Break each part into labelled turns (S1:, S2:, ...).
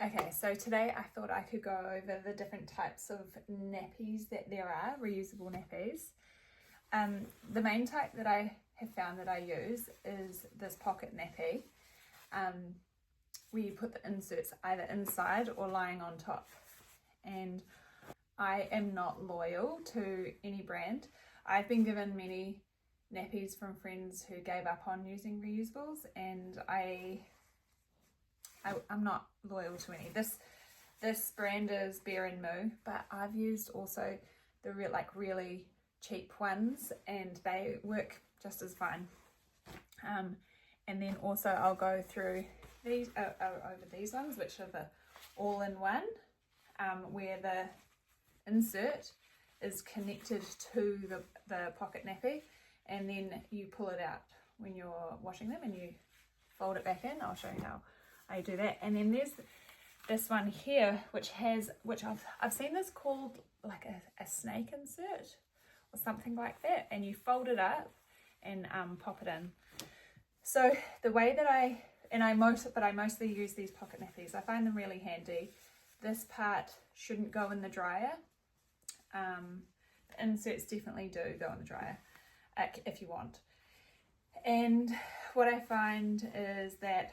S1: Okay, so today I thought I could go over the different types of nappies that there are, reusable nappies. The main type that I have found that I use is this pocket nappy, where you put the inserts either inside or lying on top. And I am not loyal to any brand. I've been given many nappies from friends who gave up on using reusables, and I'm not loyal to any. This brand is Bear and Moo, but I've used also the really cheap ones, and they work just as fine. And then also I'll go through these over these ones, which are the all-in-one, where the insert is connected to the pocket nappy, and then you pull it out when you're washing them and you fold it back in. I'll show you how I do that. And then there's this one here, which I've seen this called like a snake insert or something like that, and you fold it up and pop it in. So the way that I mostly use these pocket nappies. I find them really handy. This part shouldn't go in the dryer. The inserts definitely do go in the dryer if you want. And what I find is that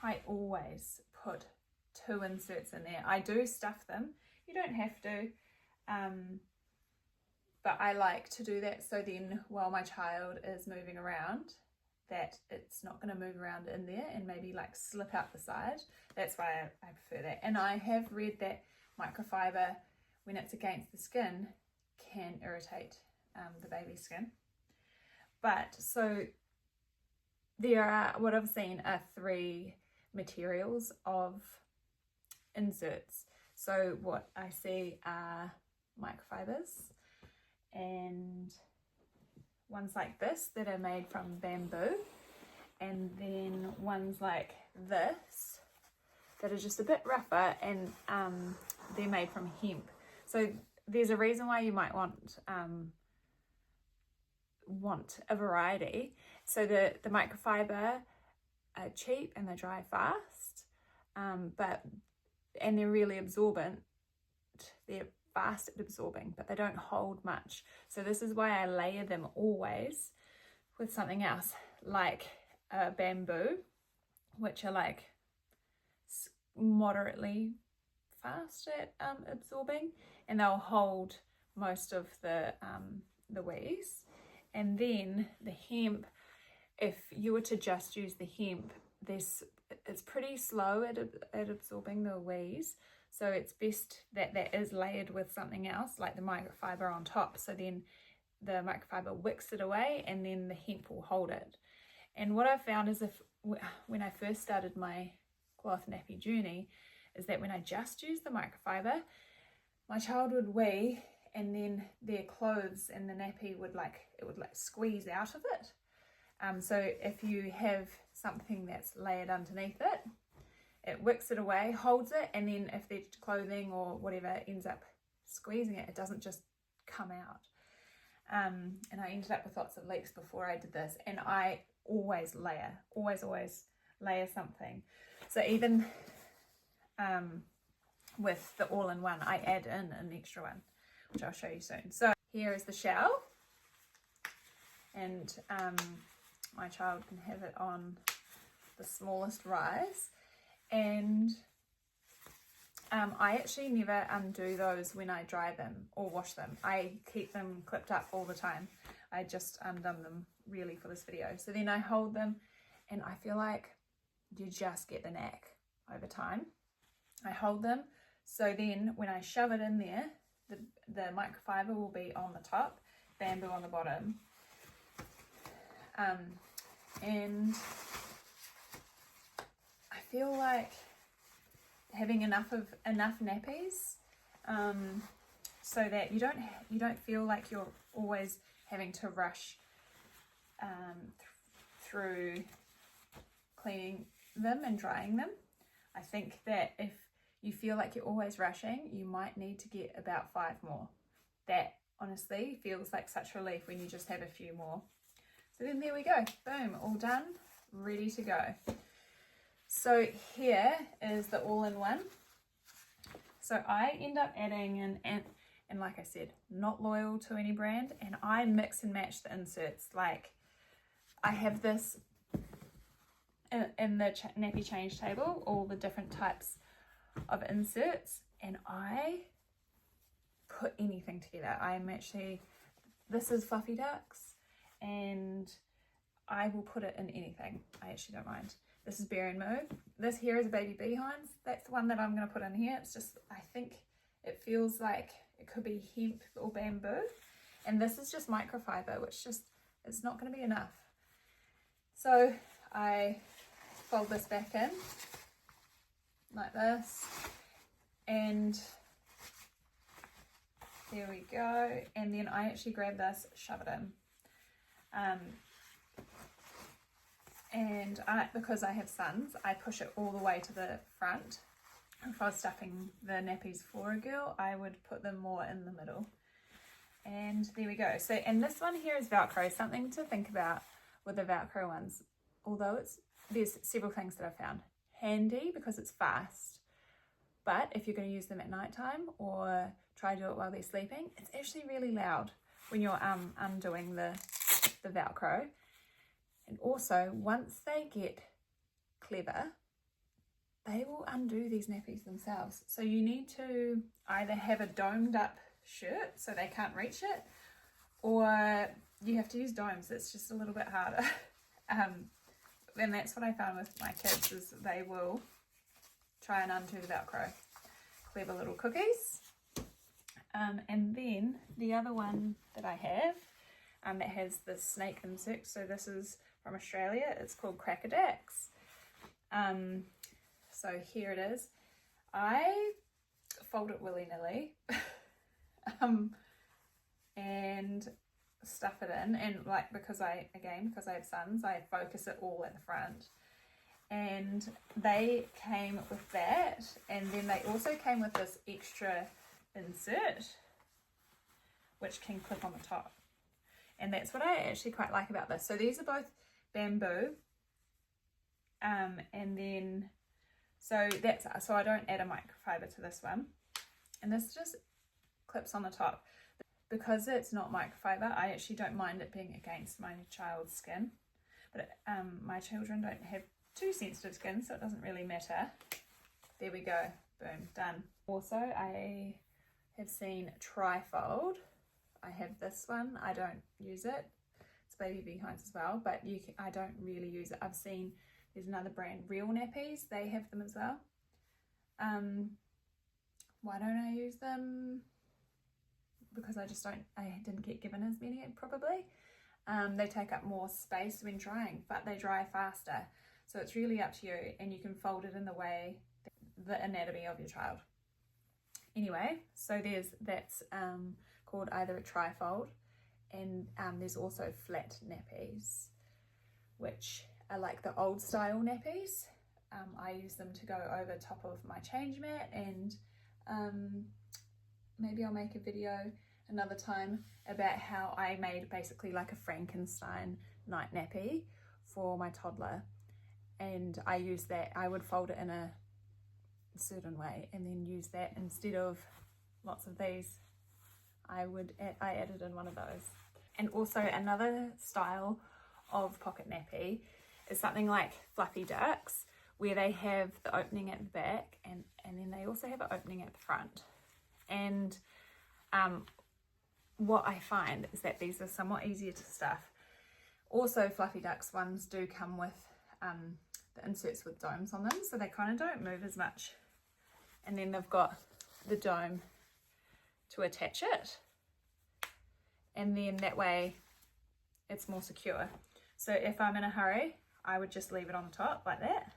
S1: I always put 2 inserts in there. I do stuff them. You don't have to, but I like to do that so then while my child is moving around, that it's not going to move around in there and maybe like slip out the side. That's why I prefer that. And I have read that microfibre, when it's against the skin, can irritate the baby's skin. But so there are, what I've seen are 3 materials of inserts. So what I see are microfibers, and ones like this that are made from bamboo, and then ones like this that are just a bit rougher, and they're made from hemp. So there's a reason why you might want a variety. So the microfiber are cheap and they dry fast, and they're really absorbent. They're fast at absorbing, but they don't hold much. So this is why I layer them always with something else, like bamboo, which are like moderately fast at absorbing, and they'll hold most of the weaves. And then the hemp, if you were to just use the hemp, it's pretty slow at absorbing the weaves. So it's best that that is layered with something else, like the microfiber on top. So then the microfiber wicks it away, and then the hemp will hold it. And what I've found is when I first started my cloth nappy journey, is that when I just used the microfiber, my child would wee, and then their clothes and the nappy would squeeze out of it. So if you have something that's layered underneath it, it wicks it away, holds it, and then if their clothing or whatever ends up squeezing it, it doesn't just come out. And I ended up with lots of leaks before I did this, and I always layer, always layer something. So even with the all-in-one, I add in an extra one, which I'll show you soon. So here is the shell, and my child can have it on the smallest rise. And I actually never undo those when I dry them or wash them. I keep them clipped up all the time. I just undone them really for this video. So then I hold them, and I feel like you just get the knack over time. I hold them, so then when I shove it in there, the microfiber will be on the top, bamboo on the bottom. And I feel like having enough nappies, so that you don't feel like you're always having to rush through cleaning them and drying them. I think that if you feel like you're always rushing, you might need to get about 5 more. That honestly feels like such relief when you just have a few more. So then there we go, boom, all done, ready to go. So here is the all-in-one. So I end up adding and like I said, not loyal to any brand, and I mix and match the inserts. Like I have this in the nappy change table, all the different types of inserts, and I put anything together. This is fluffy ducks, and I will put it in anything. I actually don't mind. This is Bear and Move. This here is a baby behinds. That's the one that I'm going to put in here. It's just, I think it feels like it could be hemp or bamboo. And this is just microfiber, which just, it's not going to be enough. So I fold this back in like this, and there we go. And then I actually grab this, shove it in. And because I have sons, I push it all the way to the front. If I was stuffing the nappies for a girl, I would put them more in the middle. And there we go. So, and this one here is Velcro. Something to think about with the Velcro ones. Although there's several things that I've found. Handy because it's fast. But if you're going to use them at nighttime or try to do it while they're sleeping, it's actually really loud when you're undoing the Velcro. And also, once they get clever, they will undo these nappies themselves. So you need to either have a domed up shirt so they can't reach it, or you have to use domes. It's just a little bit harder. And that's what I found with my kids, is they will try and undo the Velcro. Clever little cookies. And then the other one that I have that has the snake insect. So this is from Australia. It's called Crackerdacks. So here it is. I fold it willy-nilly and stuff it in, and like because I have sons, I focus it all at the front. And they came with that, and then they also came with this extra insert which can clip on the top, and that's what I actually quite like about this. So these are both bamboo, and then so I don't add a microfiber to this one, and this just clips on the top. Because it's not microfiber, I actually don't mind it being against my child's skin, but my children don't have too sensitive skin, so it doesn't really matter. There we go, boom, done. Also, I have seen trifold. I have this one. I don't use it. It's baby behinds as well, but I don't really use it. I've seen there's another brand, Real Nappies. They have them as well. Why don't I use them? Because I didn't get given as many probably. They take up more space when drying, but they dry faster. So it's really up to you, and you can fold it in the way, the anatomy of your child. Anyway, so that's called either a trifold, and there's also flat nappies, which are like the old style nappies. I use them to go over top of my change mat, and maybe I'll make a video another time about how I made basically like a Frankenstein night nappy for my toddler, and I used that. I would fold it in a certain way and then use that instead of lots of these. I added in one of those. And also another style of pocket nappy is something like Fluffy Ducks, where they have the opening at the back and then they also have an opening at the front. And what I find is that these are somewhat easier to stuff. Also, Fluffy Ducks ones do come with the inserts with domes on them, so they kind of don't move as much. And then they've got the dome to attach it, and then that way it's more secure. So if I'm in a hurry, I would just leave it on the top like that,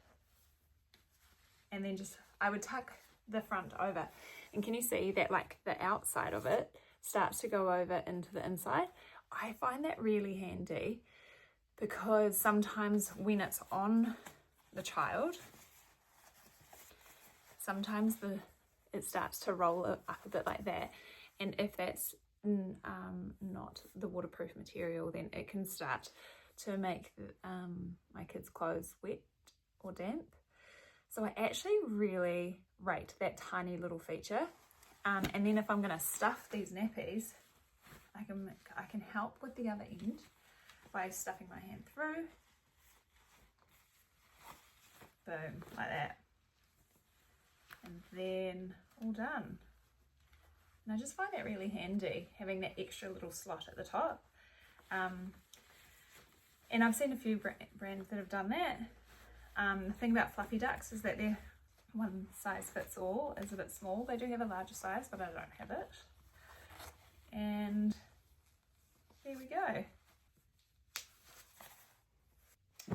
S1: and then I would tuck the front over. And can you see that like the outside of it starts to go over into the inside? I find that really handy, because sometimes when it's on the child, sometimes it starts to roll up a bit like that, and if that's not the waterproof material, then it can start to make my kids' clothes wet or damp. So I actually really rate that tiny little feature. And then if I'm going to stuff these nappies, I can help with the other end by stuffing my hand through. Boom, like that. And then all done. And I just find that really handy, having that extra little slot at the top. And I've seen a few brands that have done that. The thing about fluffy ducks is that their one size fits all is a bit small. They do have a larger size, but I don't have it. And there we go.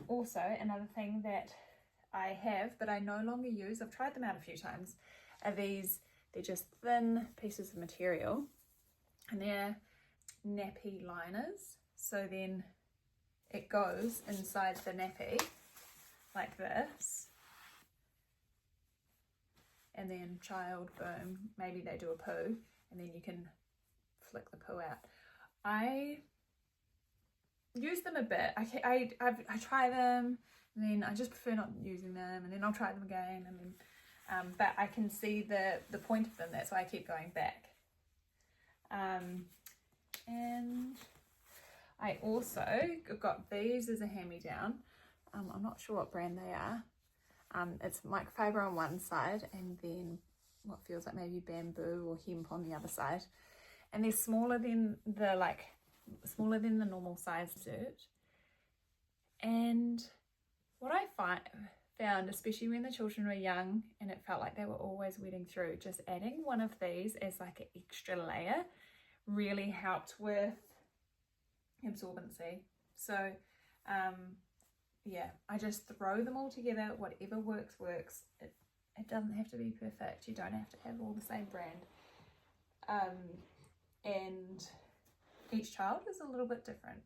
S1: Also, another thing that I have, but I no longer use, I've tried them out a few times, are these. They're just thin pieces of material, and they're nappy liners. So then it goes inside the nappy like this, and then child, boom, maybe they do a poo, and then you can flick the poo out. I use them a bit. I try them, and then I just prefer not using them, and then I'll try them again, and then but I can see the point of them. That's why I keep going back. And I also got these as a hand-me-down. I'm not sure what brand they are. It's microfibre on one side, and then what feels like maybe bamboo or hemp on the other side. And they're smaller than the normal size dessert. And what I found, especially when the children were young and it felt like they were always wetting through, just adding one of these as like an extra layer really helped with absorbency. So yeah, I just throw them all together. Whatever works. It doesn't have to be perfect. You don't have to have all the same brand. And each child is a little bit different.